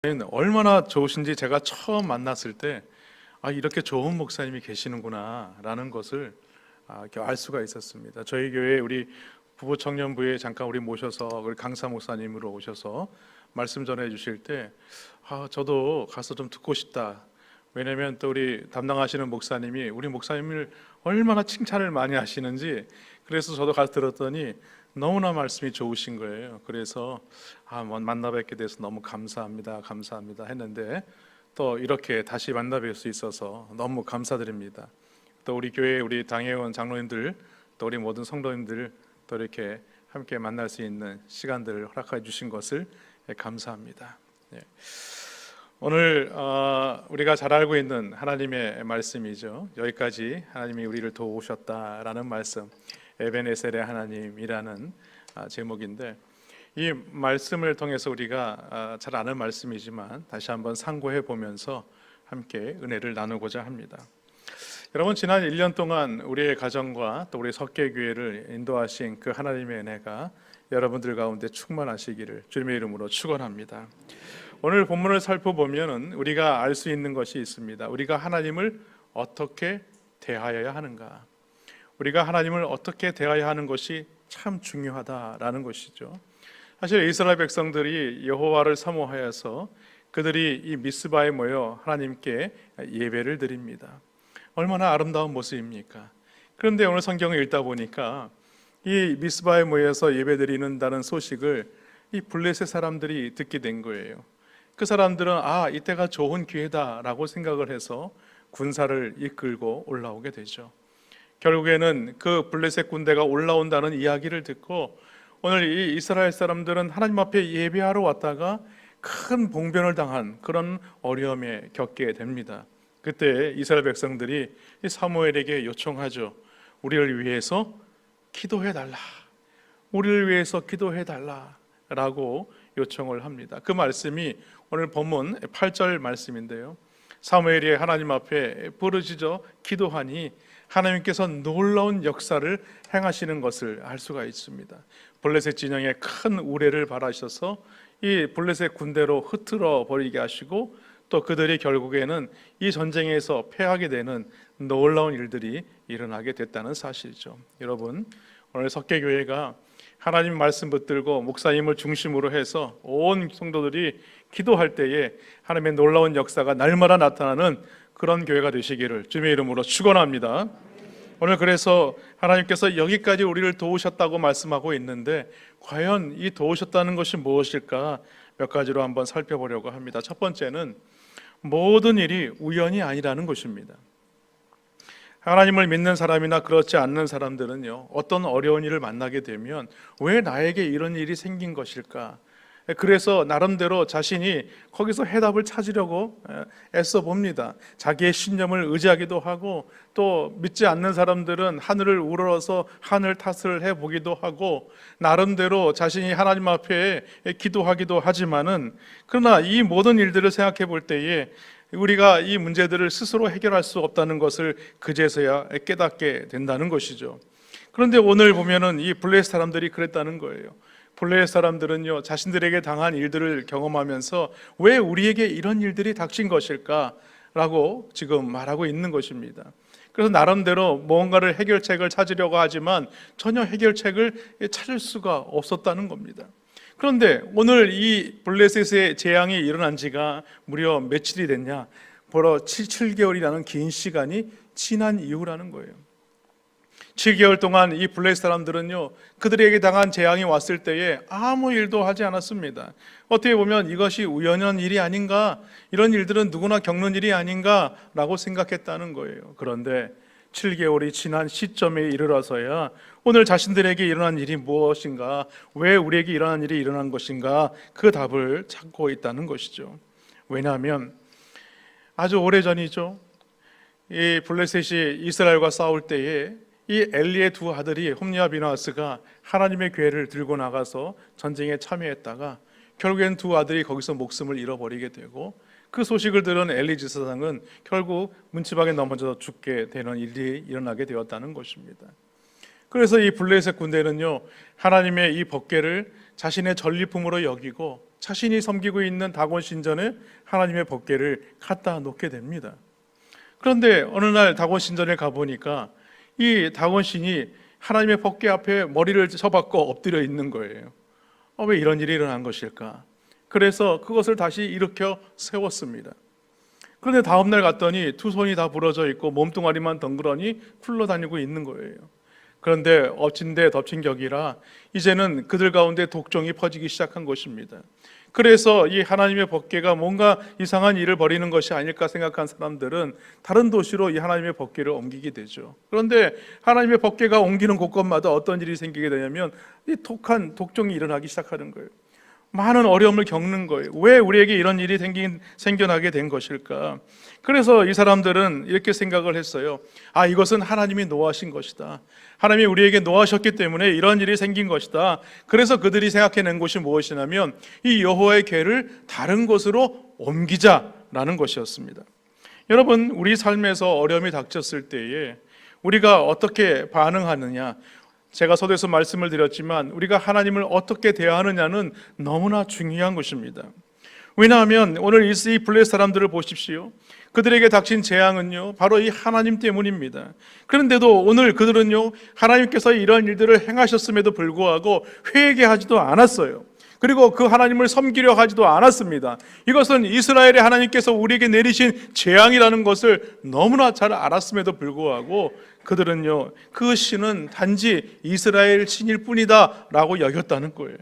얼마나 좋으신지 제가 처음 만났을 때 이렇게 좋은 목사님이 계시는구나 라는 것을 이렇게 알 수가 있었습니다. 저희 교회 우리 부부 청년부에 잠깐 우리 모셔서 우리 강사 목사님으로 오셔서 말씀 전해 주실 때 저도 가서 좀 듣고 싶다. 왜냐면 또 우리 담당하시는 목사님이 우리 목사님을 얼마나 칭찬을 많이 하시는지, 그래서 저도 가서 들었더니 너무나 말씀이 좋으신 거예요. 그래서 만나 뵙게 돼서 너무 감사합니다 했는데, 또 이렇게 다시 만나 뵐 수 있어서 너무 감사드립니다. 또 우리 교회 우리 당회원 장로님들, 또 우리 모든 성도님들 또 이렇게 함께 만날 수 있는 시간들을 허락해 주신 것을 감사합니다. 오늘 우리가 잘 알고 있는 하나님의 말씀이죠. 여기까지 하나님이 우리를 도우셨다라는 말씀, 에벤에셀의 하나님이라는 제목인데, 이 말씀을 통해서 우리가 잘 아는 말씀이지만 다시 한번 상고해 보면서 함께 은혜를 나누고자 합니다. 여러분, 지난 1년 동안 우리의 가정과 또 우리 석계교회를 인도하신 그 하나님의 은혜가 여러분들 가운데 충만하시기를 주님의 이름으로 축원합니다. 오늘 본문을 살펴보면 우리가 알 수 있는 것이 있습니다. 우리가 하나님을 어떻게 대하여야 하는가, 우리가 하나님을 어떻게 대해야 하는 것이 참 중요하다라는 것이죠. 사실 이스라엘 백성들이 여호와를 사모하여서 그들이 이 미스바에 모여 하나님께 예배를 드립니다. 얼마나 아름다운 모습입니까? 그런데 오늘 성경을 읽다 보니까 이 미스바에 모여서 예배드리는다는 소식을 이 블레셋 사람들이 듣게 된 거예요. 그 사람들은 이때가 좋은 기회다라고 생각을 해서 군사를 이끌고 올라오게 되죠. 결국에는 그 블레셋 군대가 올라온다는 이야기를 듣고 오늘 이 이스라엘 사람들은 하나님 앞에 예배하러 왔다가 큰 봉변을 당한 그런 어려움에 겪게 됩니다. 그때 이스라엘 백성들이 사무엘에게 요청하죠. 우리를 위해서 기도해달라, 우리를 위해서 기도해달라 라고 요청을 합니다. 그 말씀이 오늘 본문 8절 말씀인데요, 사무엘이 하나님 앞에 부르짖어 기도하니 하나님께서 놀라운 역사를 행하시는 것을 알 수가 있습니다. 블레셋 진영에 큰 우레를 발하셔서 이 블레셋 군대로 흩어져 버리게 하시고, 또 그들이 결국에는 이 전쟁에서 패하게 되는 놀라운 일들이 일어나게 됐다는 사실이죠. 여러분, 오늘 석계교회가 하나님 말씀 붙들고 목사님을 중심으로 해서 온 성도들이 기도할 때에 하나님의 놀라운 역사가 날마다 나타나는 그런 교회가 되시기를 주님의 이름으로 축원합니다. 오늘 그래서 하나님께서 여기까지 우리를 도우셨다고 말씀하고 있는데, 과연 이 도우셨다는 것이 무엇일까 몇 가지로 한번 살펴보려고 합니다. 첫 번째는 모든 일이 우연이 아니라는 것입니다. 하나님을 믿는 사람이나 그렇지 않는 사람들은요, 어떤 어려운 일을 만나게 되면 왜 나에게 이런 일이 생긴 것일까, 그래서 나름대로 자신이 거기서 해답을 찾으려고 애써 봅니다. 자기의 신념을 의지하기도 하고, 또 믿지 않는 사람들은 하늘을 우러러서 하늘 탓을 해보기도 하고, 나름대로 자신이 하나님 앞에 기도하기도 하지만은, 그러나 이 모든 일들을 생각해 볼 때에 우리가 이 문제들을 스스로 해결할 수 없다는 것을 그제서야 깨닫게 된다는 것이죠. 그런데 오늘 보면은 이 블레셋 사람들이 그랬다는 거예요. 블레셋 사람들은요, 자신들에게 당한 일들을 경험하면서 왜 우리에게 이런 일들이 닥친 것일까 라고 지금 말하고 있는 것입니다. 그래서 나름대로 뭔가를 해결책을 찾으려고 하지만 전혀 해결책을 찾을 수가 없었다는 겁니다. 그런데 오늘 이 블레셋의 재앙이 일어난 지가 무려 며칠이 됐냐, 벌써 7개월이라는 긴 시간이 지난 이후라는 거예요. 7개월 동안 이 블레셋 사람들은요, 그들에게 당한 재앙이 왔을 때에 아무 일도 하지 않았습니다. 어떻게 보면 이것이 우연한 일이 아닌가, 이런 일들은 누구나 겪는 일이 아닌가 라고 생각했다는 거예요. 그런데 7개월이 지난 시점에 이르러서야 오늘 자신들에게 일어난 일이 무엇인가, 왜 우리에게 일어난 일이 일어난 것인가, 그 답을 찾고 있다는 것이죠. 왜냐하면 아주 오래전이죠. 이 블레셋이 이스라엘과 싸울 때에 이 엘리의 두 아들이 홈리와 비나하스가 하나님의 궤를 들고 나가서 전쟁에 참여했다가 결국엔 두 아들이 거기서 목숨을 잃어버리게 되고, 그 소식을 들은 엘리 지사장은 결국 문지방에 넘어져서 죽게 되는 일이 일어나게 되었다는 것입니다. 그래서 이 블레셋 군대는요, 하나님의 이 법궤를 자신의 전리품으로 여기고 자신이 섬기고 있는 다곤 신전에 하나님의 법궤를 갖다 놓게 됩니다. 그런데 어느 날 다곤 신전에 가보니까 이 다곤 신이 하나님의 법궤 앞에 머리를 쳐박고 엎드려 있는 거예요. 왜 이런 일이 일어난 것일까? 그래서 그것을 다시 일으켜 세웠습니다. 그런데 다음 날 갔더니 두 손이 다 부러져 있고 몸뚱아리만 덩그러니 굴러다니고 있는 거예요. 그런데 엎친 데 덮친 격이라 이제는 그들 가운데 독종이 퍼지기 시작한 것입니다. 그래서 이 하나님의 법궤가 뭔가 이상한 일을 벌이는 것이 아닐까 생각한 사람들은 다른 도시로 이 하나님의 법궤를 옮기게 되죠. 그런데 하나님의 법궤가 옮기는 곳곳마다 어떤 일이 생기게 되냐면 이 독한 독종이 일어나기 시작하는 거예요. 많은 어려움을 겪는 거예요. 왜 우리에게 이런 일이 생겨나게 된 것일까? 그래서 이 사람들은 이렇게 생각을 했어요. 이것은 하나님이 노하신 것이다. 하나님이 우리에게 노하셨기 때문에 이런 일이 생긴 것이다. 그래서 그들이 생각해낸 것이 무엇이냐면 이 여호와의 궤를 다른 곳으로 옮기자라는 것이었습니다. 여러분, 우리 삶에서 어려움이 닥쳤을 때에 우리가 어떻게 반응하느냐, 제가 서두에서 말씀을 드렸지만 우리가 하나님을 어떻게 대하느냐는 너무나 중요한 것입니다. 왜냐하면 오늘 이 블레셋 사람들을 보십시오. 그들에게 닥친 재앙은요 바로 이 하나님 때문입니다. 그런데도 오늘 그들은요 하나님께서 이런 일들을 행하셨음에도 불구하고 회개하지도 않았어요. 그리고 그 하나님을 섬기려 하지도 않았습니다. 이것은 이스라엘의 하나님께서 우리에게 내리신 재앙이라는 것을 너무나 잘 알았음에도 불구하고 그들은요 그 신은 단지 이스라엘 신일 뿐이다 라고 여겼다는 거예요.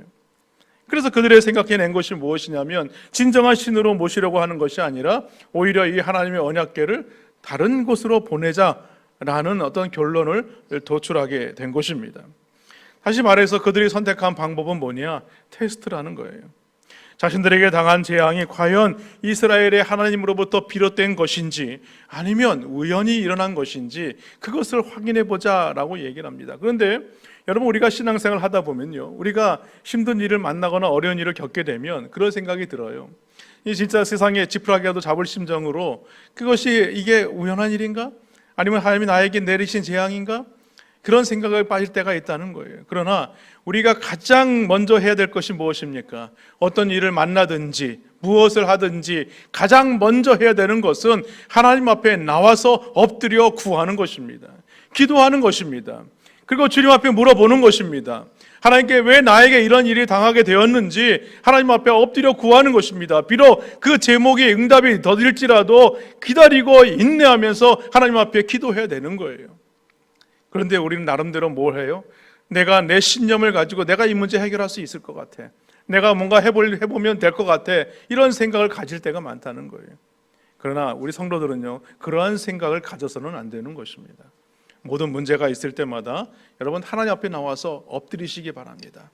그래서 그들의 생각해낸 것이 무엇이냐면 진정한 신으로 모시려고 하는 것이 아니라 오히려 이 하나님의 언약궤를 다른 곳으로 보내자라는 어떤 결론을 도출하게 된 것입니다. 다시 말해서 그들이 선택한 방법은 뭐냐? 테스트라는 거예요. 자신들에게 당한 재앙이 과연 이스라엘의 하나님으로부터 비롯된 것인지 아니면 우연히 일어난 것인지 그것을 확인해 보자라고 얘기를 합니다. 그런데 여러분, 우리가 신앙생활을 하다 보면요 우리가 힘든 일을 만나거나 어려운 일을 겪게 되면 그런 생각이 들어요. 이 진짜 세상에 지푸라기라도 잡을 심정으로 이게 우연한 일인가? 아니면 하나님이 나에게 내리신 재앙인가? 그런 생각에 빠질 때가 있다는 거예요. 그러나 우리가 가장 먼저 해야 될 것이 무엇입니까? 어떤 일을 만나든지 무엇을 하든지 가장 먼저 해야 되는 것은 하나님 앞에 나와서 엎드려 구하는 것입니다. 기도하는 것입니다. 그리고 주님 앞에 물어보는 것입니다. 하나님께 왜 나에게 이런 일이 당하게 되었는지 하나님 앞에 엎드려 구하는 것입니다. 비록 그 제목이 응답이 더딜지라도 기다리고 인내하면서 하나님 앞에 기도해야 되는 거예요. 그런데 우리는 나름대로 뭘 해요? 내가 내 신념을 가지고 내가 이 문제 해결할 수 있을 것 같아. 내가 뭔가 해보면 될 것 같아. 이런 생각을 가질 때가 많다는 거예요. 그러나 우리 성도들은요 그러한 생각을 가져서는 안 되는 것입니다. 모든 문제가 있을 때마다 여러분 하나님 앞에 나와서 엎드리시기 바랍니다.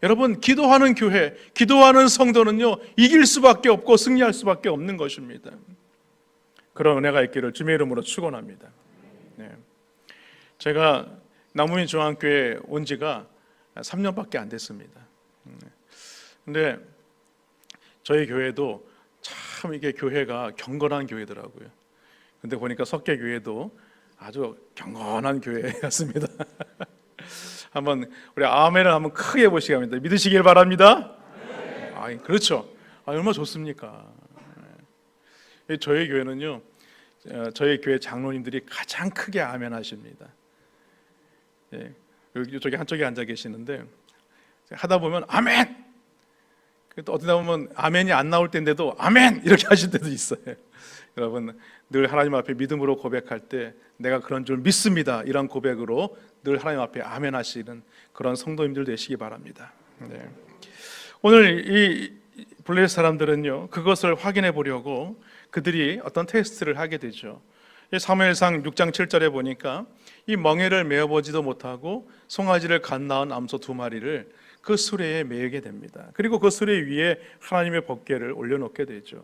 여러분, 기도하는 교회, 기도하는 성도는요 이길 수밖에 없고 승리할 수밖에 없는 것입니다. 그런 은혜가 있기를 주님의 이름으로 축원합니다. 네. 제가 남우민 중앙교회에 온 지가 3년밖에 안 됐습니다. 근데 저희 교회도 참 이게 교회가 경건한 교회더라고요. 근데 보니까 석계교회도 아주 경건한 교회였습니다. 한번 우리 아멘을 한번 크게 해보시기 바랍니다. 믿으시길 바랍니다. 그렇죠. 얼마나 좋습니까? 저희 교회는요 저희 교회 장로님들이 가장 크게 아멘 하십니다. 이쪽에 한쪽에 앉아 계시는데 하다 보면 아멘, 또 어디다 보면 아멘이 안 나올 때인데도 아멘 이렇게 하실 때도 있어요. 여러분, 늘 하나님 앞에 믿음으로 고백할 때 내가 그런 줄 믿습니다 이런 고백으로 늘 하나님 앞에 아멘 하시는 그런 성도님들 되시기 바랍니다. 네. 오늘 이 블레셋 사람들은요 그것을 확인해 보려고 그들이 어떤 테스트를 하게 되죠. 사무엘상 6장 7절에 보니까 이 멍에를 메어보지도 못하고 송아지를 갓 낳은 암소 2마리를 그 수레에 메게 됩니다. 그리고 그 수레 위에 하나님의 법궤를 올려놓게 되죠.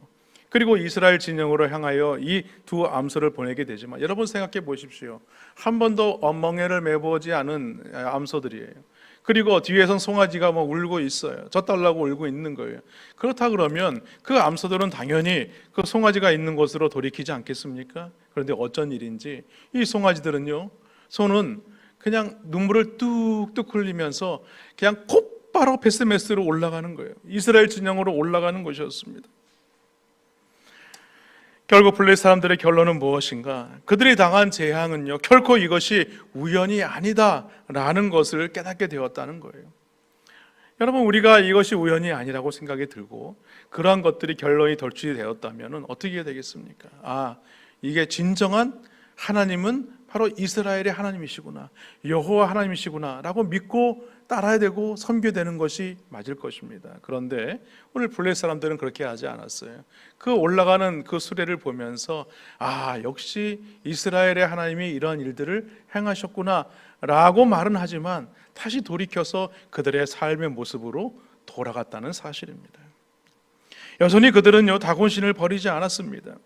그리고 이스라엘 진영으로 향하여 이 두 암소를 보내게 되지만 여러분 생각해 보십시오. 한 번도 멍에를 메보지 않은 암소들이에요. 그리고 뒤에선 송아지가 울고 있어요. 젖달라고 울고 있는 거예요. 그렇다 그러면 그 암소들은 당연히 그 송아지가 있는 곳으로 돌이키지 않겠습니까? 그런데 어쩐 일인지 이 송아지들은요 손은 그냥 눈물을 뚝뚝 흘리면서 그냥 곧바로 베스메스로 올라가는 거예요. 이스라엘 진영으로 올라가는 것이었습니다. 결국 블레셋 사람들의 결론은 무엇인가? 그들이 당한 재앙은요, 결코 이것이 우연이 아니다라는 것을 깨닫게 되었다는 거예요. 여러분, 우리가 이것이 우연이 아니라고 생각이 들고 그러한 것들이 결론이 돌출되었다면 어떻게 해야 되겠습니까? 아, 이게 진정한 하나님은 바로 이스라엘의 하나님이시구나, 여호와 하나님이시구나 라고 믿고 따라야 되고 섬겨야 되는 것이 맞을 것입니다. 그런데 오늘 블레셋 사람들은 그렇게 하지 않았어요. 그 올라가는 그 수레를 보면서 아, 역시 이스라엘의 하나님이 이러한 일들을 행하셨구나 라고 말은 하지만 다시 돌이켜서 그들의 삶의 모습으로 돌아갔다는 사실입니다. 여전히 그들은요, 다곤신을 버리지 않았습니다.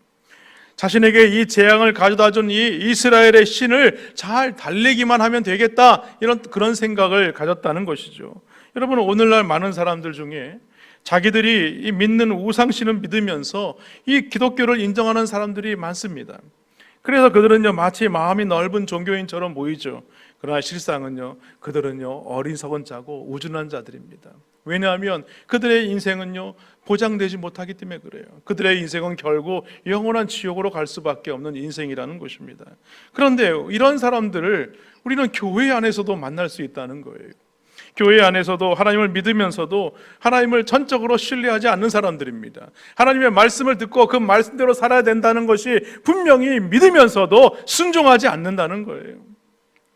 자신에게 이 재앙을 가져다 준 이 이스라엘의 신을 잘 달래기만 하면 되겠다, 그런 생각을 가졌다는 것이죠. 여러분, 오늘날 많은 사람들 중에 자기들이 이 믿는 우상신을 믿으면서 이 기독교를 인정하는 사람들이 많습니다. 그래서 그들은요, 마치 마음이 넓은 종교인처럼 보이죠. 그러나 실상은요, 그들은요, 어리석은 자고 우준한 자들입니다. 왜냐하면 그들의 인생은요, 보장되지 못하기 때문에 그래요. 그들의 인생은 결국 영원한 지옥으로 갈 수밖에 없는 인생이라는 것입니다. 그런데 이런 사람들을 우리는 교회 안에서도 만날 수 있다는 거예요. 교회 안에서도 하나님을 믿으면서도 하나님을 전적으로 신뢰하지 않는 사람들입니다. 하나님의 말씀을 듣고 그 말씀대로 살아야 된다는 것이 분명히 믿으면서도 순종하지 않는다는 거예요.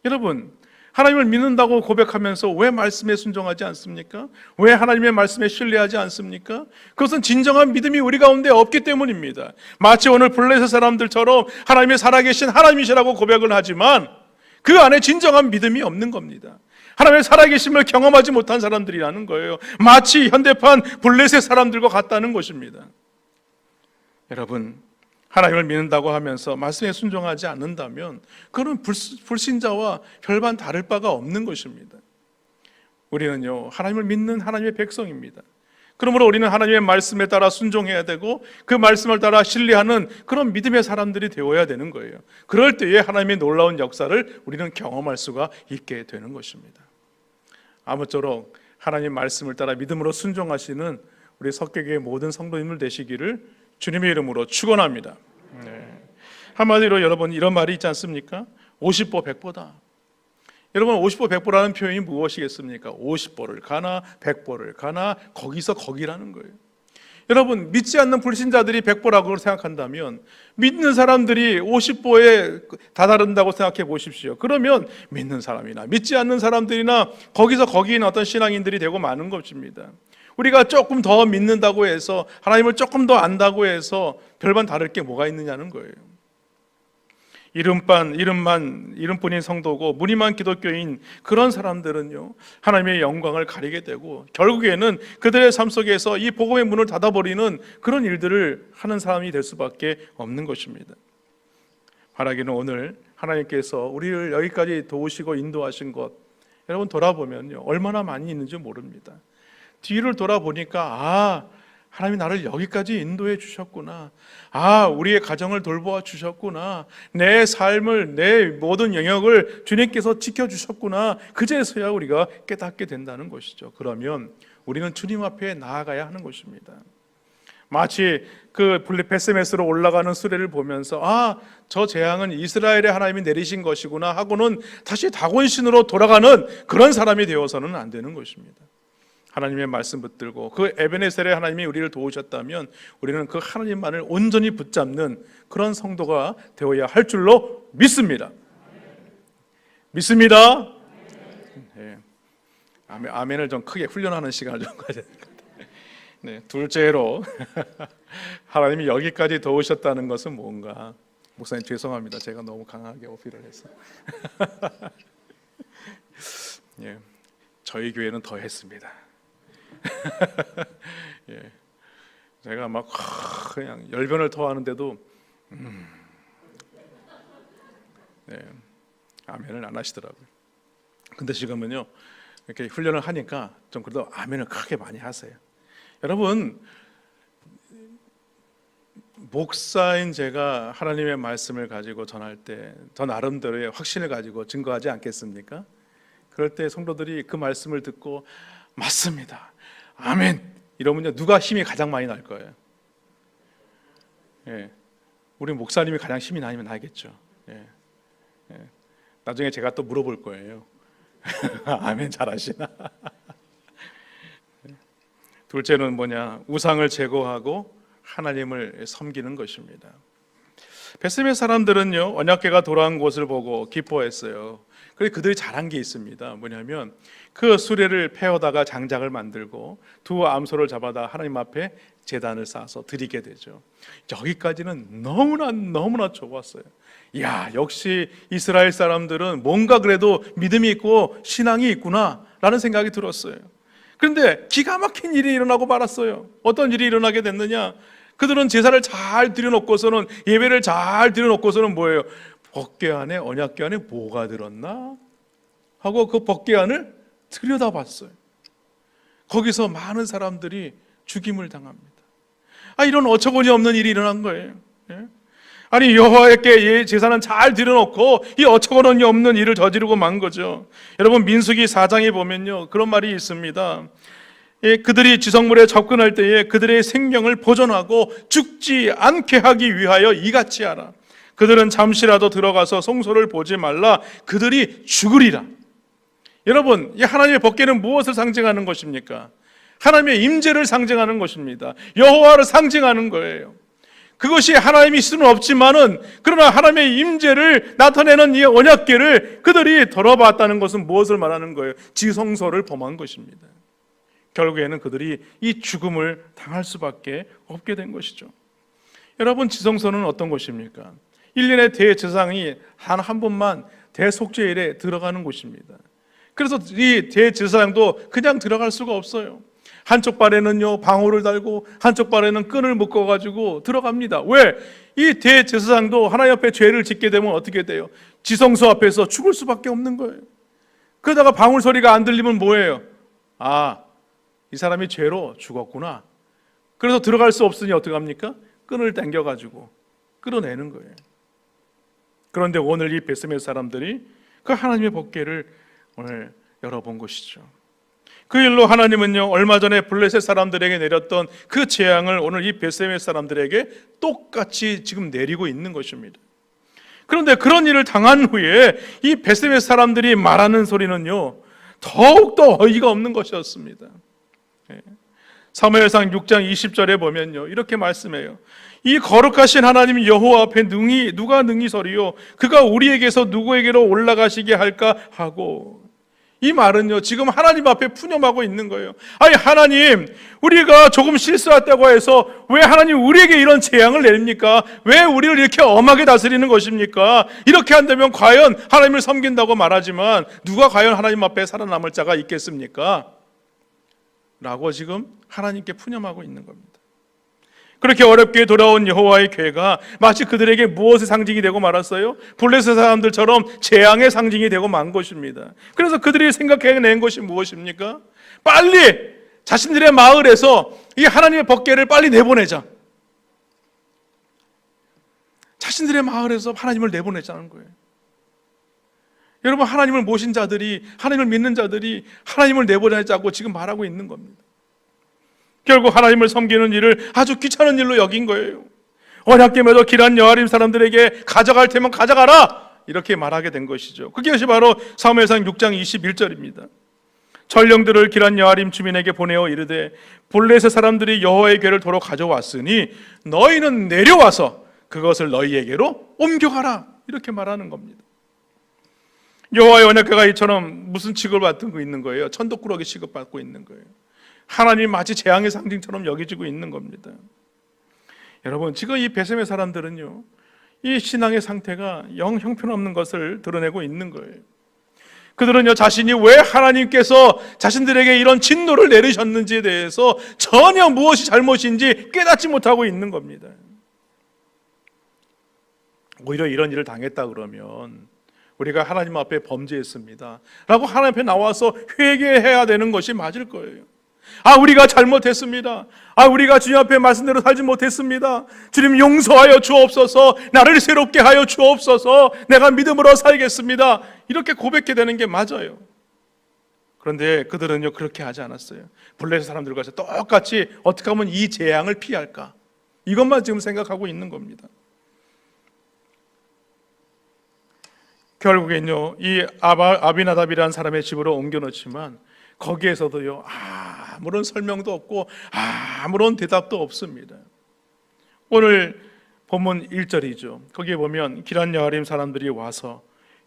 여러분, 하나님을 믿는다고 고백하면서 왜 말씀에 순종하지 않습니까? 왜 하나님의 말씀에 신뢰하지 않습니까? 그것은 진정한 믿음이 우리 가운데 없기 때문입니다. 마치 오늘 블레셋 사람들처럼 하나님의 살아계신 하나님이시라고 고백을 하지만 그 안에 진정한 믿음이 없는 겁니다. 하나님의 살아계심을 경험하지 못한 사람들이라는 거예요. 마치 현대판 블레셋 사람들과 같다는 것입니다. 여러분, 하나님을 믿는다고 하면서 말씀에 순종하지 않는다면 그건 불신자와 별반 다를 바가 없는 것입니다. 우리는요, 하나님을 믿는 하나님의 백성입니다. 그러므로 우리는 하나님의 말씀에 따라 순종해야 되고 그 말씀을 따라 신뢰하는 그런 믿음의 사람들이 되어야 되는 거예요. 그럴 때에 하나님의 놀라운 역사를 우리는 경험할 수가 있게 되는 것입니다. 아무쪼록 하나님의 말씀을 따라 믿음으로 순종하시는 우리 석계교회 모든 성도님들 되시기를 주님의 이름으로 축원합니다. 한마디로 여러분, 이런 말이 있지 않습니까? 50보 100보다. 여러분, 50보 100보라는 표현이 무엇이겠습니까? 50보를 가나 100보를 가나 거기서 거기라는 거예요. 여러분, 믿지 않는 불신자들이 100보라고 생각한다면 믿는 사람들이 50보에 다다른다고 생각해 보십시오. 그러면 믿는 사람이나 믿지 않는 사람들이나 거기서 거기인 어떤 신앙인들이 되고 마는 것입니다. 우리가 조금 더 믿는다고 해서, 하나님을 조금 더 안다고 해서 별반 다를 게 뭐가 있느냐는 거예요. 이름뿐인 성도고 무늬만 기독교인 그런 사람들은요, 하나님의 영광을 가리게 되고 결국에는 그들의 삶 속에서 이 복음의 문을 닫아버리는 그런 일들을 하는 사람이 될 수밖에 없는 것입니다. 바라기는 오늘 하나님께서 우리를 여기까지 도우시고 인도하신 것, 여러분 돌아보면요, 얼마나 많이 있는지 모릅니다. 뒤를 돌아보니까 하나님이 나를 여기까지 인도해 주셨구나. 우리의 가정을 돌보아 주셨구나. 내 삶을, 내 모든 영역을 주님께서 지켜주셨구나. 그제서야 우리가 깨닫게 된다는 것이죠. 그러면 우리는 주님 앞에 나아가야 하는 것입니다. 마치 그 베스메스로 올라가는 수레를 보면서 저 재앙은 이스라엘의 하나님이 내리신 것이구나 하고는 다시 다곤신으로 돌아가는 그런 사람이 되어서는 안 되는 것입니다. 하나님의 말씀 붙들고 그 에베네셀의 하나님이 우리를 도우셨다면 우리는 그 하나님만을 온전히 붙잡는 그런 성도가 되어야 할 줄로 믿습니다. 믿습니다. 네. 아멘을 좀 크게 훈련하는 시간을 좀 가져야 될 것 같아요. 네. 둘째로 하나님이 여기까지 도우셨다는 것은 뭔가? 목사님 죄송합니다. 제가 너무 강하게 어필을 해서. 예. 저희 교회는 더 했습니다. 예. 제가 막 그냥 열변을 토하는데도 네, 아멘을 안 하시더라고요. 근데 지금은요, 이렇게 훈련을 하니까 좀 그래도 아멘을 크게 많이 하세요. 여러분, 목사인 제가 하나님의 말씀을 가지고 전할 때 저 나름대로의 확신을 가지고 증거하지 않겠습니까? 그럴 때 성도들이 그 말씀을 듣고 맞습니다. 아멘. 이러면요, 누가 힘이 가장 많이 날 거예요? 예, 우리 목사님이 가장 힘이 나면 나겠죠. 예, 예. 나중에 제가 또 물어볼 거예요. 아멘 잘하시나? 둘째는 뭐냐? 우상을 제거하고 하나님을 섬기는 것입니다. 베스메 사람들은요, 언약궤가 돌아온 곳을 보고 기뻐했어요. 그래서 그들이 잘한 게 있습니다. 뭐냐면 그 수레를 패어다가 장작을 만들고 두 암소를 잡아다 하나님 앞에 제단을 쌓아서 드리게 되죠. 여기까지는 너무나 좋았어요. 야, 역시 이스라엘 사람들은 뭔가 그래도 믿음이 있고 신앙이 있구나 라는 생각이 들었어요. 그런데 기가 막힌 일이 일어나고 말았어요. 어떤 일이 일어나게 됐느냐? 그들은 제사를 잘 드려놓고서는, 예배를 잘 드려놓고서는 뭐예요? 법궤 안에, 언약궤 안에 뭐가 들었나? 하고 그 법궤 안을 들여다봤어요. 거기서 많은 사람들이 죽임을 당합니다. 이런 어처구니 없는 일이 일어난 거예요. 아니, 여호와께 제사는 잘 드려놓고 이 어처구니 없는 일을 저지르고 만 거죠. 여러분, 민수기 4장에 보면요, 그런 말이 있습니다. 그들이 지성물에 접근할 때에 그들의 생명을 보존하고 죽지 않게 하기 위하여 이같이 하라. 그들은 잠시라도 들어가서 성소를 보지 말라. 그들이 죽으리라. 여러분, 이 하나님의 법궤는 무엇을 상징하는 것입니까? 하나님의 임재를 상징하는 것입니다. 여호와를 상징하는 거예요. 그것이 하나님이 수는 없지만은, 그러나 하나님의 임재를 나타내는 이 언약궤를 그들이 덜어봤다는 것은 무엇을 말하는 거예요? 지성소를 범한 것입니다. 결국에는 그들이 이 죽음을 당할 수밖에 없게 된 것이죠. 여러분, 지성소는 어떤 것입니까? 1년에 대제사장이 한 번만 대속죄일에 들어가는 곳입니다. 그래서 이 대제사장도 그냥 들어갈 수가 없어요. 한쪽 발에는요 방울을 달고 한쪽 발에는 끈을 묶어가지고 들어갑니다. 왜? 이 대제사장도 하나님 앞에 죄를 짓게 되면 어떻게 돼요? 지성소 앞에서 죽을 수밖에 없는 거예요. 그러다가 방울 소리가 안 들리면 뭐예요? 이 사람이 죄로 죽었구나. 그래서 들어갈 수 없으니 어떻게 합니까? 끈을 당겨가지고 끌어내는 거예요. 그런데 오늘 이 베스메 사람들이 그 하나님의 법궤를 오늘 열어본 것이죠. 그 일로 하나님은요, 얼마 전에 블레셋 사람들에게 내렸던 그 재앙을 오늘 이 베스메 사람들에게 똑같이 지금 내리고 있는 것입니다. 그런데 그런 일을 당한 후에 이 베스메 사람들이 말하는 소리는요, 더욱더 어이가 없는 것이었습니다. 사무엘상 6장 20절에 보면요, 이렇게 말씀해요. 이 거룩하신 하나님 여호와 앞에 누가 능히 서리요? 그가 우리에게서 누구에게로 올라가시게 할까 하고. 이 말은요, 지금 하나님 앞에 푸념하고 있는 거예요. 아니, 하나님, 우리가 조금 실수했다고 해서 왜 하나님 우리에게 이런 재앙을 내립니까? 왜 우리를 이렇게 엄하게 다스리는 것입니까? 이렇게 한다면 과연 하나님을 섬긴다고 말하지만 누가 과연 하나님 앞에 살아남을 자가 있겠습니까? 라고 지금 하나님께 푸념하고 있는 겁니다. 그렇게 어렵게 돌아온 여호와의 궤가 마치 그들에게 무엇의 상징이 되고 말았어요? 블레셋 사람들처럼 재앙의 상징이 되고 만 것입니다. 그래서 그들이 생각해낸 것이 무엇입니까? 빨리 자신들의 마을에서 이 하나님의 법궤를 빨리 내보내자. 자신들의 마을에서 하나님을 내보내자는 거예요. 여러분, 하나님을 모신 자들이, 하나님을 믿는 자들이 하나님을 내보내자고 지금 말하고 있는 겁니다. 결국 하나님을 섬기는 일을 아주 귀찮은 일로 여긴 거예요. 언약궤마저 기란 여아림 사람들에게 가져갈 테면 가져가라, 이렇게 말하게 된 것이죠. 그것이 바로 사무엘상 6장 21절입니다. 전령들을 기란 여아림 주민에게 보내어 이르되 블레셋 사람들이 여호와의 궤를 도로 가져왔으니 너희는 내려와서 그것을 너희에게로 옮겨가라, 이렇게 말하는 겁니다. 여호와의 언약궤가 이처럼 무슨 취급받고 있는 거예요? 천덕꾸러기 취급받고 있는 거예요. 하나님이 마치 재앙의 상징처럼 여겨지고 있는 겁니다. 여러분, 지금 이 베세메 사람들은요, 이 신앙의 상태가 영 형편없는 것을 드러내고 있는 거예요. 그들은요, 자신이 왜 하나님께서 자신들에게 이런 진노를 내리셨는지에 대해서 전혀 무엇이 잘못인지 깨닫지 못하고 있는 겁니다. 오히려 이런 일을 당했다 그러면 우리가 하나님 앞에 범죄했습니다 라고 하나님 앞에 나와서 회개해야 되는 것이 맞을 거예요. 우리가 잘못했습니다. 우리가 주님 앞에 말씀대로 살지 못했습니다. 주님 용서하여 주옵소서. 나를 새롭게 하여 주옵소서. 내가 믿음으로 살겠습니다. 이렇게 고백해야 되는 게 맞아요. 그런데 그들은요 그렇게 하지 않았어요. 블레셋 사람들과 똑같이 어떻게 하면 이 재앙을 피할까, 이것만 지금 생각하고 있는 겁니다. 결국엔요 이 아비나답이라는 사람의 집으로 옮겨놓지만 거기에서도요 아무런 설명도 없고 아무런 대답도 없습니다. 오늘 본문 1절이죠. 거기에 보면 기럇 여아림 사람들이 와서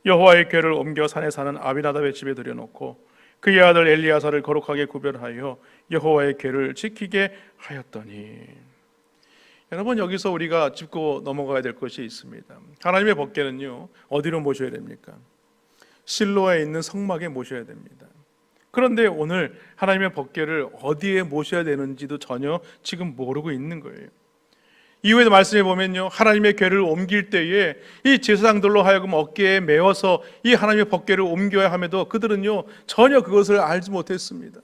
여호와의 궤를 옮겨 산에 사는 아비나답의 집에 들여놓고 그의 아들 엘리야사를 거룩하게 구별하여 여호와의 궤를 지키게 하였더니, 여러분 여기서 우리가 짚고 넘어가야 될 것이 있습니다. 하나님의 법궤는요 어디로 모셔야 됩니까? 실로에 있는 성막에 모셔야 됩니다. 그런데 오늘 하나님의 법궤를 어디에 모셔야 되는지도 전혀 지금 모르고 있는 거예요. 이후에 말씀해 보면요 하나님의 궤를 옮길 때에 이 제사장들로 하여금 어깨에 메어서 이 하나님의 법궤를 옮겨야 함에도 그들은요 전혀 그것을 알지 못했습니다.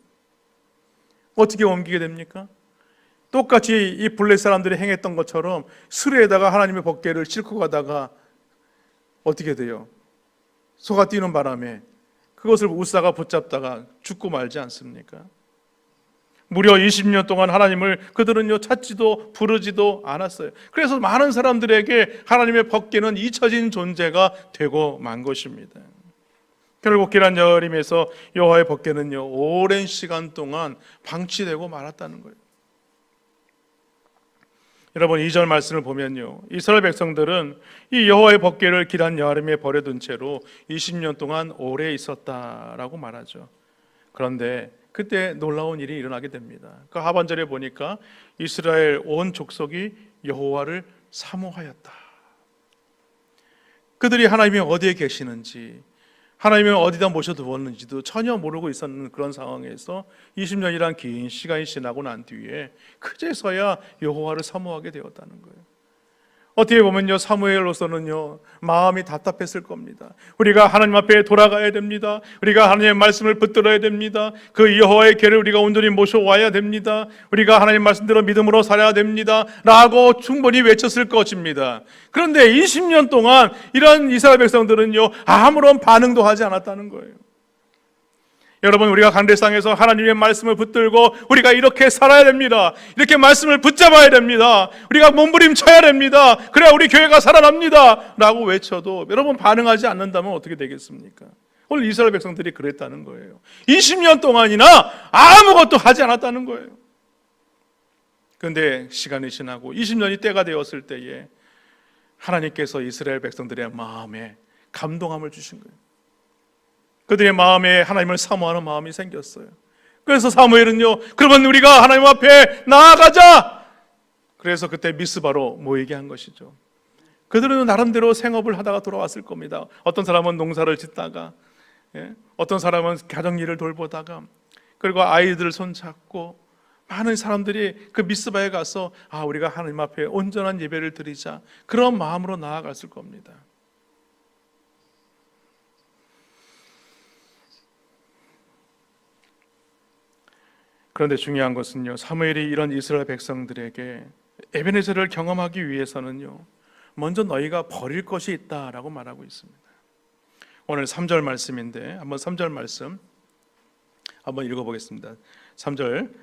어떻게 옮기게 됩니까? 똑같이 이 블레셋 사람들이 행했던 것처럼 수레에다가 하나님의 법궤를 싣고 가다가 어떻게 돼요? 소가 뛰는 바람에 그것을 우사가 붙잡다가 죽고 말지 않습니까? 무려 20년 동안 하나님을 그들은요 찾지도 부르지도 않았어요. 그래서 많은 사람들에게 하나님의 법궤는 잊혀진 존재가 되고 만 것입니다. 결국 기럇 여아림에서 여호와의 법궤는요 오랜 시간 동안 방치되고 말았다는 거예요. 여러분 2절 말씀을 보면요 이스라엘 백성들은 이 여호와의 법궤를 기럇 여아림에 버려둔 채로 20년 동안 오래 있었다라고 말하죠. 그런데 그때 놀라운 일이 일어나게 됩니다. 그 하반절에 보니까 이스라엘 온 족속이 여호와를 사모하였다. 그들이 하나님이 어디에 계시는지, 하나님을 어디다 모셔두었는지도 전혀 모르고 있었는 그런 상황에서 20년이란 긴 시간이 지나고 난 뒤에 그제서야 여호와를 사모하게 되었다는 거예요. 어떻게 보면요 사무엘로서는요 마음이 답답했을 겁니다. 우리가 하나님 앞에 돌아가야 됩니다. 우리가 하나님의 말씀을 붙들어야 됩니다. 그 여호와의 궤를 우리가 온전히 모셔와야 됩니다. 우리가 하나님 말씀대로 믿음으로 살아야 됩니다 라고 충분히 외쳤을 것입니다. 그런데 20년 동안 이런 이스라엘 백성들은요 아무런 반응도 하지 않았다는 거예요. 여러분 우리가 강대상에서 하나님의 말씀을 붙들고 우리가 이렇게 살아야 됩니다, 이렇게 말씀을 붙잡아야 됩니다, 우리가 몸부림쳐야 됩니다, 그래야 우리 교회가 살아납니다 라고 외쳐도 여러분 반응하지 않는다면 어떻게 되겠습니까? 오늘 이스라엘 백성들이 그랬다는 거예요. 20년 동안이나 아무것도 하지 않았다는 거예요. 그런데 시간이 지나고 20년이 때가 되었을 때에 하나님께서 이스라엘 백성들의 마음에 감동함을 주신 거예요. 그들의 마음에 하나님을 사모하는 마음이 생겼어요. 그래서 사무엘은요 그러면 우리가 하나님 앞에 나아가자, 그래서 그때 미스바로 모이게 한 것이죠. 그들은 나름대로 생업을 하다가 돌아왔을 겁니다. 어떤 사람은 농사를 짓다가, 어떤 사람은 가정일을 돌보다가, 그리고 아이들 손잡고 많은 사람들이 그 미스바에 가서 우리가 하나님 앞에 온전한 예배를 드리자, 그런 마음으로 나아갔을 겁니다. 그런데 중요한 것은요 사무엘이 이런 이스라엘 백성들에게 에베네셀을 경험하기 위해서는요 먼저 너희가 버릴 것이 있다라고 말하고 있습니다. 오늘 3절 말씀인데 한번 3절 말씀 한번 읽어보겠습니다. 3절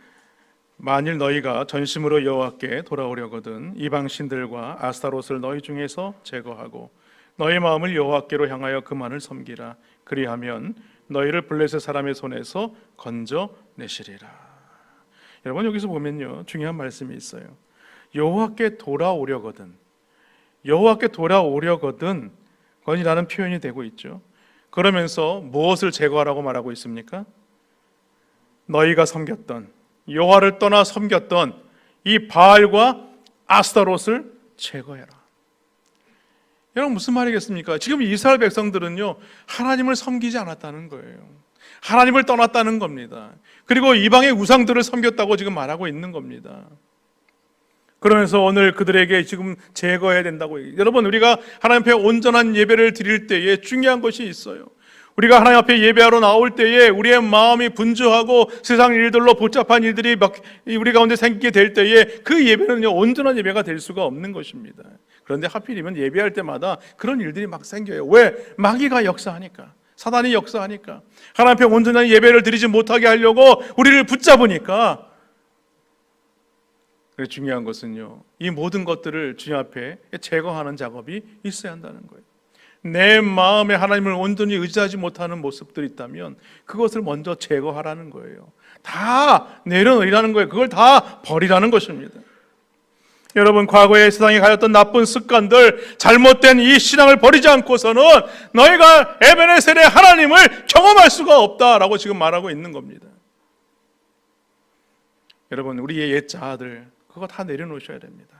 만일 너희가 전심으로 여호와께 돌아오려거든 이방 신들과 아스타롯을 너희 중에서 제거하고 너희 마음을 여호와께로 향하여 그만을 섬기라. 그리하면 너희를 블레셋 사람의 손에서 건져내시리라. 여러분 여기서 보면요 중요한 말씀이 있어요. 여호와께 돌아오려거든, 여호와께 돌아오려거든 건이라는 표현이 되고 있죠. 그러면서 무엇을 제거하라고 말하고 있습니까? 너희가 섬겼던, 여호와를 떠나 섬겼던 이 바알과 아스타롯을 제거해라. 여러분 무슨 말이겠습니까? 지금 이스라엘 백성들은요 하나님을 섬기지 않았다는 거예요. 하나님을 떠났다는 겁니다. 그리고 이방의 우상들을 섬겼다고 지금 말하고 있는 겁니다. 그러면서 오늘 그들에게 지금 제거해야 된다고. 여러분 우리가 하나님 앞에 온전한 예배를 드릴 때에 중요한 것이 있어요. 우리가 하나님 앞에 예배하러 나올 때에 우리의 마음이 분주하고 세상 일들로 복잡한 일들이 우리 가운데 생기게 될 때에 그 예배는요 온전한 예배가 될 수가 없는 것입니다. 그런데 하필이면 예배할 때마다 그런 일들이 막 생겨요. 왜? 마귀가 역사하니까. 사단이 역사하니까, 하나님 앞에 온전한 예배를 드리지 못하게 하려고 우리를 붙잡으니까. 중요한 것은요, 이 모든 것들을 주님 앞에 제거하는 작업이 있어야 한다는 거예요. 내 마음에 하나님을 온전히 의지하지 못하는 모습들이 있다면 그것을 먼저 제거하라는 거예요. 다 내려놓으라는 거예요. 그걸 다 버리라는 것입니다. 여러분, 과거에 세상에 가졌던 나쁜 습관들, 잘못된 이 신앙을 버리지 않고서는 너희가 에베네셀의 하나님을 경험할 수가 없다라고 지금 말하고 있는 겁니다. 여러분, 우리의 옛 자아들 그거 다 내려놓으셔야 됩니다.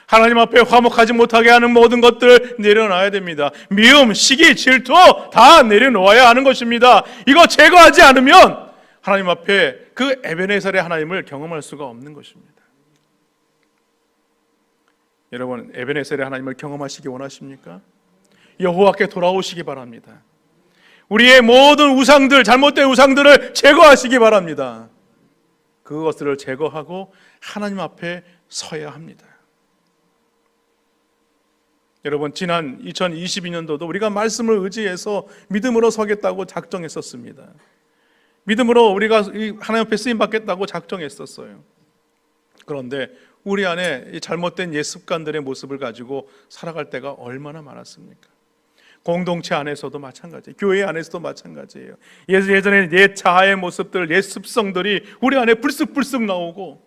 하나님 앞에 화목하지 못하게 하는 모든 것들 내려놔야 됩니다. 미움, 시기, 질투 다 내려놓아야 하는 것입니다. 이거 제거하지 않으면 하나님 앞에 그 에베네셀의 하나님을 경험할 수가 없는 것입니다. 여러분, 에베네셀의 하나님을 경험하시기 원하십니까? 여호와께 돌아오시기 바랍니다. 우리의 모든 우상들, 잘못된 우상들을 제거하시기 바랍니다. 그것들을 제거하고 하나님 앞에 서야 합니다. 여러분, 지난 2022년도도 우리가 말씀을 의지해서 믿음으로 서겠다고 작정했었습니다. 믿음으로 우리가 하나님 앞에 쓰임 받겠다고 작정했었어요. 그런데 우리 안에 이 잘못된 옛 습관들의 모습을 가지고 살아갈 때가 얼마나 많았습니까? 공동체 안에서도 마찬가지예요. 교회 안에서도 마찬가지예요. 예전에 옛 자아의 모습들, 옛 습성들이 우리 안에 불쑥불쑥 나오고,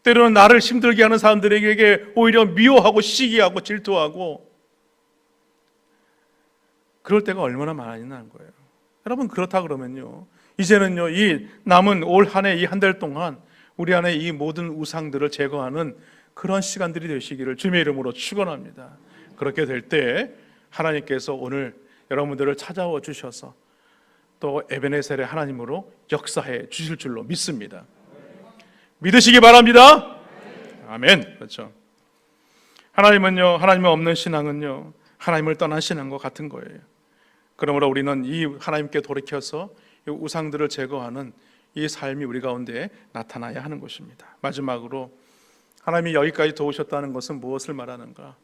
때로는 나를 힘들게 하는 사람들에게 오히려 미워하고 시기하고 질투하고, 그럴 때가 얼마나 많았냐는 거예요. 여러분, 그렇다 그러면요, 이제는요, 이 남은 올 한 해, 이 한 달 동안 우리 안에 이 모든 우상들을 제거하는 그런 시간들이 되시기를 주님의 이름으로 축원합니다. 그렇게 될 때 하나님께서 오늘 여러분들을 찾아와 주셔서 또 에베네셀의 하나님으로 역사해 주실 줄로 믿습니다. 믿으시기 바랍니다. 아멘. 그렇죠. 하나님은요, 하나님 없는 신앙은요, 하나님을 떠난 신앙과 같은 거예요. 그러므로 우리는 이 하나님께 돌이켜서 이 우상들을 제거하는 이 삶이 우리 가운데 나타나야 하는 것입니다. 마지막으로, 하나님이 여기까지 도우셨다는 것은 무엇을 말하는가?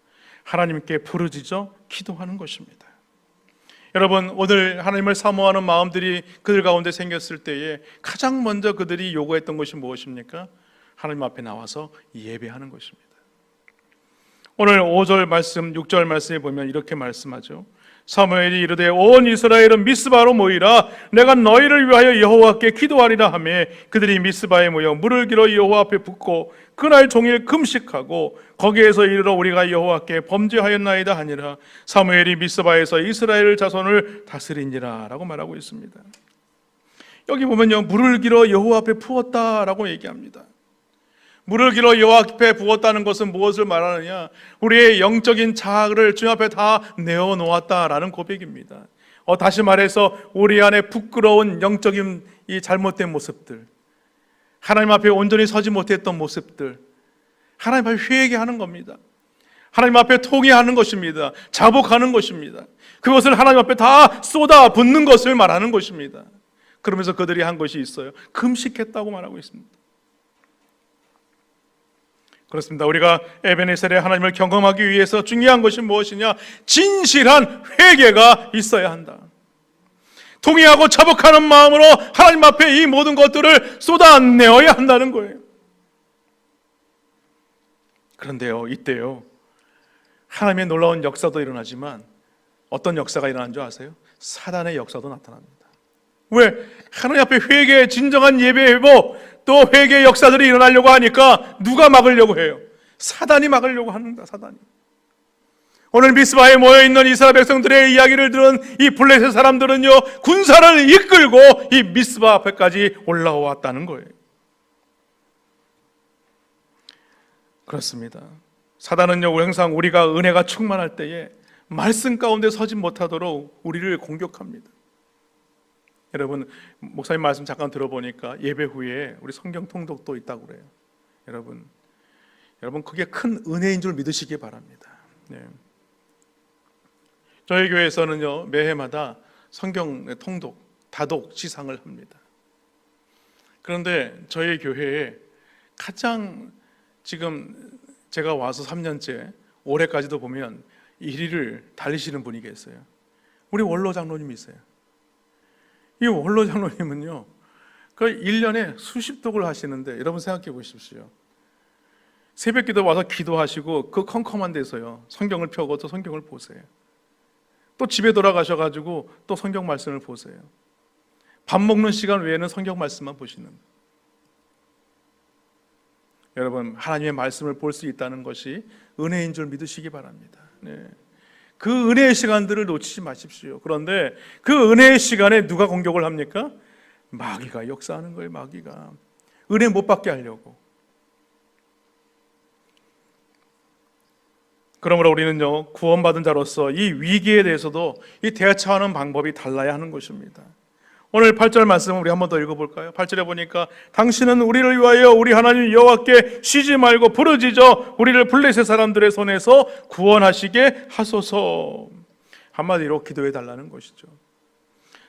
하나님께 부르짖어 기도하는 것입니다. 여러분, 오늘 하나님을 사모하는 마음들이 그들 가운데 생겼을 때에 가장 먼저 그들이 요구했던 것이 무엇입니까? 하나님 앞에 나와서 예배하는 것입니다. 오늘 5절 말씀, 6절 말씀에 보면 이렇게 말씀하죠. 사무엘이 이르되 온 이스라엘은 미스바로 모이라. 내가 너희를 위하여 여호와께 기도하리라 하매 그들이 미스바에 모여 물을 길어 여호와 앞에 붓고 그날 종일 금식하고 거기에서 이르러 우리가 여호와께 범죄하였나이다 하니라. 사무엘이 미스바에서 이스라엘 자손을 다스리니라 라고 말하고 있습니다. 여기 보면요, 물을 길어 여호와 앞에 부었다라고 얘기합니다. 물을 길어 여호와 앞에 부었다는 것은 무엇을 말하느냐? 우리의 영적인 자아를 주님 앞에 다 내어놓았다라는 고백입니다. 다시 말해서 우리 안에 부끄러운 영적인 이 잘못된 모습들, 하나님 앞에 온전히 서지 못했던 모습들, 하나님 앞에 회개하는 겁니다. 하나님 앞에 통회하는 것입니다. 자복하는 것입니다. 그것을 하나님 앞에 다 쏟아 붓는 것을 말하는 것입니다. 그러면서 그들이 한 것이 있어요. 금식했다고 말하고 있습니다. 그렇습니다. 우리가 에베네셀의 하나님을 경험하기 위해서 중요한 것이 무엇이냐? 진실한 회개가 있어야 한다. 통회하고 자복하는 마음으로 하나님 앞에 이 모든 것들을 쏟아내어야 한다는 거예요. 그런데요, 이때요, 하나님의 놀라운 역사도 일어나지만 어떤 역사가 일어난 줄 아세요? 사단의 역사도 나타납니다. 왜? 하나님 앞에 회개의 진정한 예배 회복, 또 회개의 역사들이 일어나려고 하니까 누가 막으려고 해요? 사단이 막으려고 합니다. 사단이. 오늘 미스바에 모여있는 이스라엘 백성들의 이야기를 들은 이 블레셋 사람들은요, 군사를 이끌고 이 미스바 앞에까지 올라왔다는 거예요. 그렇습니다. 사단은요, 항상 우리가 은혜가 충만할 때에 말씀 가운데 서지 못하도록 우리를 공격합니다. 여러분, 목사님 말씀 잠깐 들어보니까 예배 후에 우리 성경 통독도 있다고 그래요. 여러분 그게 큰 은혜인 줄 믿으시기 바랍니다. 네. 저희 교회에서는요, 매해마다 성경 통독, 다독 시상을 합니다. 그런데 저희 교회에 가장 지금 제가 와서 3년째, 올해까지도 보면 1위를 달리시는 분이 계세요. 우리 원로 장로님이세요. 이 원로 장로님은요, 그 1년에 수십 독을 하시는데, 여러분 생각해 보십시오. 새벽 기도 와서 기도하시고 그 컴컴한 데서요 성경을 펴고 또 성경을 보세요. 또 집에 돌아가셔가지고 또 성경 말씀을 보세요. 밥 먹는 시간 외에는 성경 말씀만 보시는. 여러분, 하나님의 말씀을 볼 수 있다는 것이 은혜인 줄 믿으시기 바랍니다. 네. 그 은혜의 시간들을 놓치지 마십시오. 그런데 그 은혜의 시간에 누가 공격을 합니까? 마귀가 역사하는 거예요. 마귀가 은혜 못 받게 하려고. 그러므로 우리는요, 구원받은 자로서 이 위기에 대해서도 이 대처하는 방법이 달라야 하는 것입니다. 오늘 8절 말씀을 우리 한 번 더 읽어볼까요? 8절에 보니까 당신은 우리를 위하여 우리 하나님 여호와께 쉬지 말고 부르짖어 우리를 블레셋 사람들의 손에서 구원하시게 하소서. 한마디로 기도해 달라는 것이죠.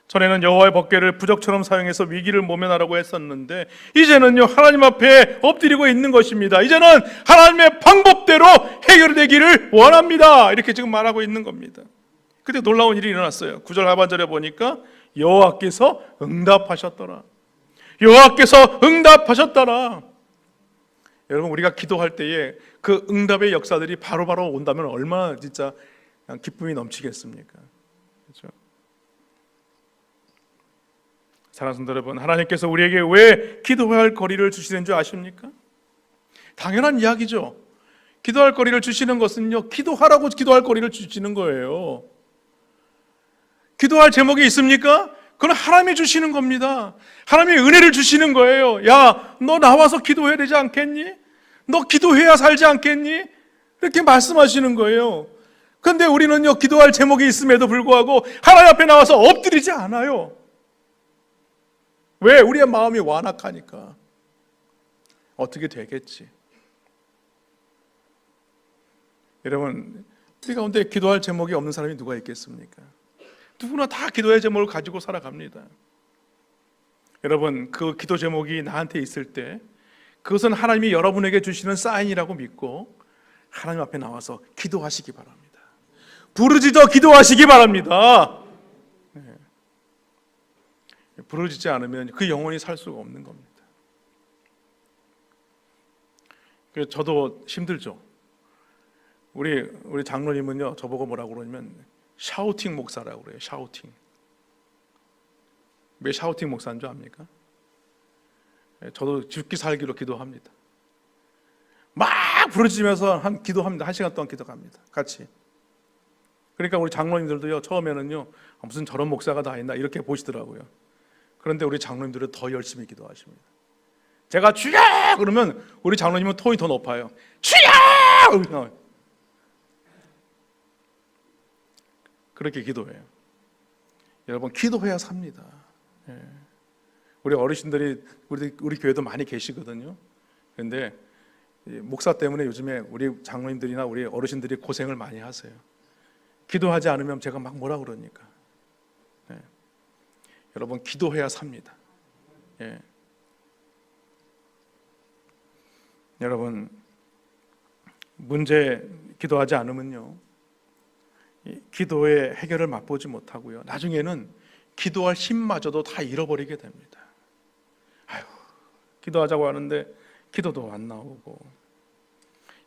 전에는 여호와의 법궤를 부적처럼 사용해서 위기를 모면하라고 했었는데, 이제는요 하나님 앞에 엎드리고 있는 것입니다. 이제는 하나님의 방법대로 해결되기를 원합니다. 이렇게 지금 말하고 있는 겁니다. 그때 놀라운 일이 일어났어요. 9절 하반절에 보니까 여호와께서 응답하셨더라. 여호와께서 응답하셨더라. 여러분, 우리가 기도할 때에 그 응답의 역사들이 바로바로 온다면 얼마나 진짜 기쁨이 넘치겠습니까? 그렇죠? 사랑하는 성도 여러분, 하나님께서 우리에게 왜 기도할 거리를 주시는 줄 아십니까? 당연한 이야기죠. 기도할 거리를 주시는 것은요, 기도하라고 기도할 거리를 주시는 거예요. 기도할 제목이 있습니까? 그건 하나님이 주시는 겁니다. 하나님이 은혜를 주시는 거예요. 야, 너 나와서 기도해야 되지 않겠니? 너 기도해야 살지 않겠니? 이렇게 말씀하시는 거예요. 그런데 우리는요, 기도할 제목이 있음에도 불구하고 하나님 앞에 나와서 엎드리지 않아요. 왜? 우리의 마음이 완악하니까. 어떻게 되겠지? 여러분, 우리 가운데 기도할 제목이 없는 사람이 누가 있겠습니까? 누구나 다 기도의 제목을 가지고 살아갑니다. 여러분, 그 기도 제목이 나한테 있을 때 그것은 하나님이 여러분에게 주시는 사인이라고 믿고 하나님 앞에 나와서 기도하시기 바랍니다. 부르짖어 기도하시기 바랍니다. 네. 부르짖지 않으면 그 영혼이 살 수가 없는 겁니다. 그래서 저도 힘들죠. 우리 장로님은요, 저보고 뭐라고 그러냐면 샤우팅 목사라고 그래요. 샤우팅. 왜 샤우팅 목사인 줄 압니까? 저도 죽기 살기로 기도합니다. 막 부르짖으면서 기도합니다. 1시간 동안 기도합니다. 같이. 그러니까 우리 장로님들도요, 처음에는요, 무슨 저런 목사가 다 있나 이렇게 보시더라고요. 그런데 우리 장로님들은 더 열심히 기도하십니다. 제가 주여! 그러면 우리 장로님은 톤이 더 높아요. 주여! 그렇게 기도해요. 여러분, 기도해야 삽니다. 예. 우리 어르신들이 우리 교회도 많이 계시거든요. 그런데 목사 때문에 요즘에 우리 장로님들이나 우리 어르신들이 고생을 많이 하세요. 기도하지 않으면 제가 막 뭐라 그러니까. 예. 여러분, 기도해야 삽니다. 예. 여러분, 문제 기도하지 않으면요, 기도의 해결을 맛보지 못하고요, 나중에는 기도할 힘마저도 다 잃어버리게 됩니다. 아유, 기도하자고 하는데 기도도 안 나오고.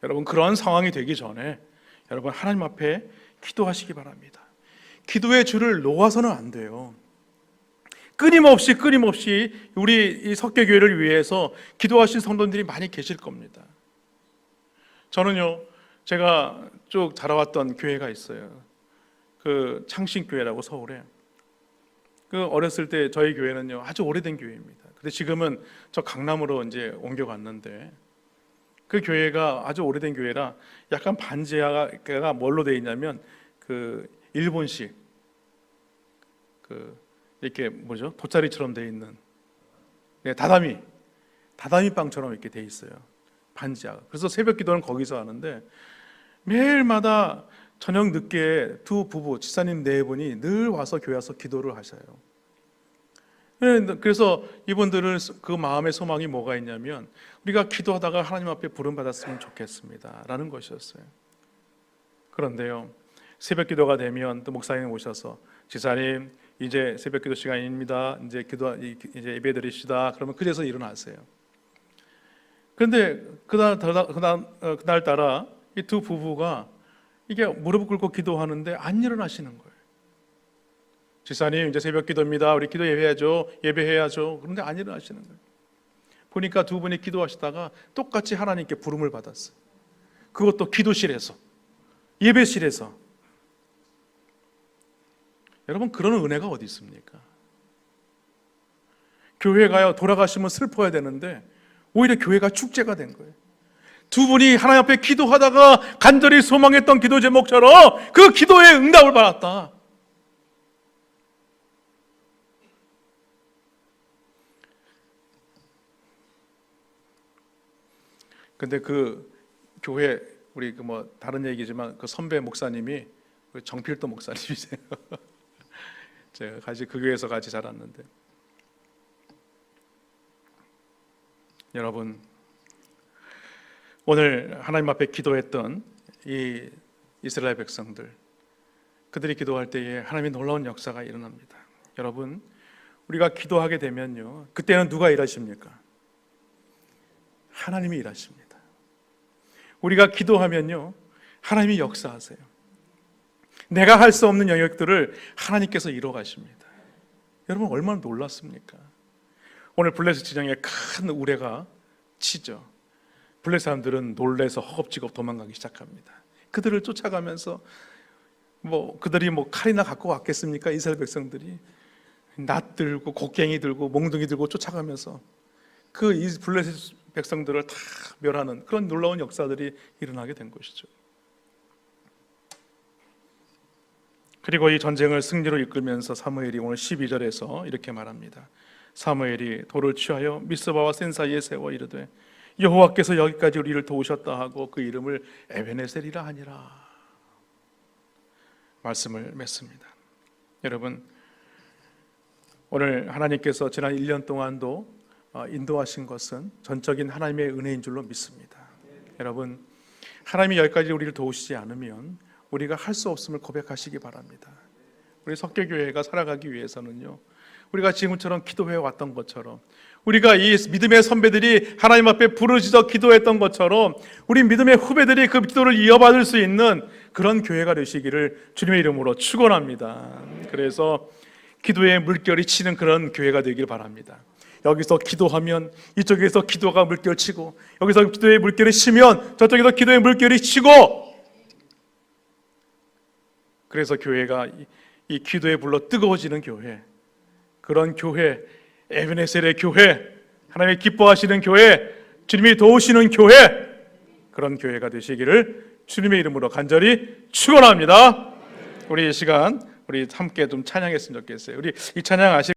여러분, 그러한 상황이 되기 전에 여러분, 하나님 앞에 기도하시기 바랍니다. 기도의 줄을 놓아서는 안 돼요. 끊임없이 우리 이 석계교회를 위해서 기도하신 성도들이 많이 계실 겁니다. 저는요, 제가 쭉 자라왔던 교회가 있어요. 그 창신교회라고 서울에. 그 어렸을 때 저희 교회는요, 아주 오래된 교회입니다. 근데 지금은 저 강남으로 이제 옮겨갔는데, 그 교회가 아주 오래된 교회라 약간 반지하가 뭘로 되어 있냐면 그 일본식 그 이렇게 뭐죠? 돗자리처럼 되어 있는, 네, 다다미 빵처럼 이렇게 되어 있어요. 반지하가. 그래서 새벽 기도는 거기서 하는데 매일마다 저녁 늦게 두 부부, 집사님 네 분이 늘 와서 교회 와서 기도를 하셔요. 그래서 이분들은 그 마음의 소망이 뭐가 있냐면, 우리가 기도하다가 하나님 앞에 부름 받았으면 좋겠습니다 라는 것이었어요. 그런데요, 새벽 기도가 되면 또 목사님 오셔서 지사님 이제 새벽 기도 시간입니다. 이제 예배 드립시다. 그러면 그제서 일어나세요. 그런데 그날따라 이 두 부부가 이게 무릎 꿇고 기도하는데 안 일어나시는 거예요. 지사님 이제 새벽 기도입니다. 우리 기도 예배해야죠. 그런데 안 일어나시는 거예요. 보니까 두 분이 기도하시다가 똑같이 하나님께 부름을 받았어요. 그것도 기도실에서, 예배실에서. 여러분, 그런 은혜가 어디 있습니까? 교회가요, 돌아가시면 슬퍼야 되는데 오히려 교회가 축제가 된 거예요. 두 분이 하나님 앞에 기도하다가 간절히 소망했던 기도 제목처럼 그 기도에 응답을 받았다. 근데 그 교회, 우리 다른 얘기지만 그 선배 목사님이 정필도 목사님이세요. 제가 그 교회에서 같이 자랐는데, 여러분, 오늘 하나님 앞에 기도했던 이 이스라엘 백성들, 그들이 기도할 때에 하나님의 놀라운 역사가 일어납니다. 여러분, 우리가 기도하게 되면요, 그때는 누가 일하십니까? 하나님이 일하십니다. 우리가 기도하면요, 하나님이 역사하세요. 내가 할 수 없는 영역들을 하나님께서 이루어 가십니다. 여러분, 얼마나 놀랐습니까? 오늘 블레셋 지정에 큰 우레가 치죠. 블레셋 사람들은 놀래서 허겁지겁 도망가기 시작합니다. 그들을 쫓아가면서 그들이 칼이나 갖고 왔겠습니까? 이스라엘 백성들이 낫 들고 곡괭이 들고 몽둥이 들고 쫓아가면서 그 블레셋 백성들을 다 멸하는 그런 놀라운 역사들이 일어나게 된 것이죠. 그리고 이 전쟁을 승리로 이끌면서 사무엘이 오늘 12절에서 이렇게 말합니다. 사무엘이 돌을 취하여 미스바와 센 사이에 세워 이르되 여호와께서 여기까지 우리를 도우셨다 하고 그 이름을 에베네셀이라 하니라. 말씀을 맺습니다. 여러분, 오늘 하나님께서 지난 1년 동안도 인도하신 것은 전적인 하나님의 은혜인 줄로 믿습니다. 여러분, 하나님이 여기까지 우리를 도우시지 않으면 우리가 할 수 없음을 고백하시기 바랍니다. 우리 석교교회가 살아가기 위해서는요, 우리가 지금처럼 기도해 왔던 것처럼, 우리가 이 믿음의 선배들이 하나님 앞에 부르짖어 기도했던 것처럼 우리 믿음의 후배들이 그 기도를 이어받을 수 있는 그런 교회가 되시기를 주님의 이름으로 축원합니다. 그래서 기도의 물결이 치는 그런 교회가 되길 바랍니다. 여기서 기도하면 이쪽에서 기도가 물결치고, 여기서 기도의 물결이 치면 저쪽에서 기도의 물결이 치고, 그래서 교회가 이 기도의 불로 뜨거워지는 교회, 그런 교회, 에베네셀의 교회, 하나님이 기뻐하시는 교회, 주님이 도우시는 교회, 그런 교회가 되시기를 주님의 이름으로 간절히 축원합니다. 우리 이 시간 우리 함께 좀 찬양했으면 좋겠어요. 우리 이 찬양 아시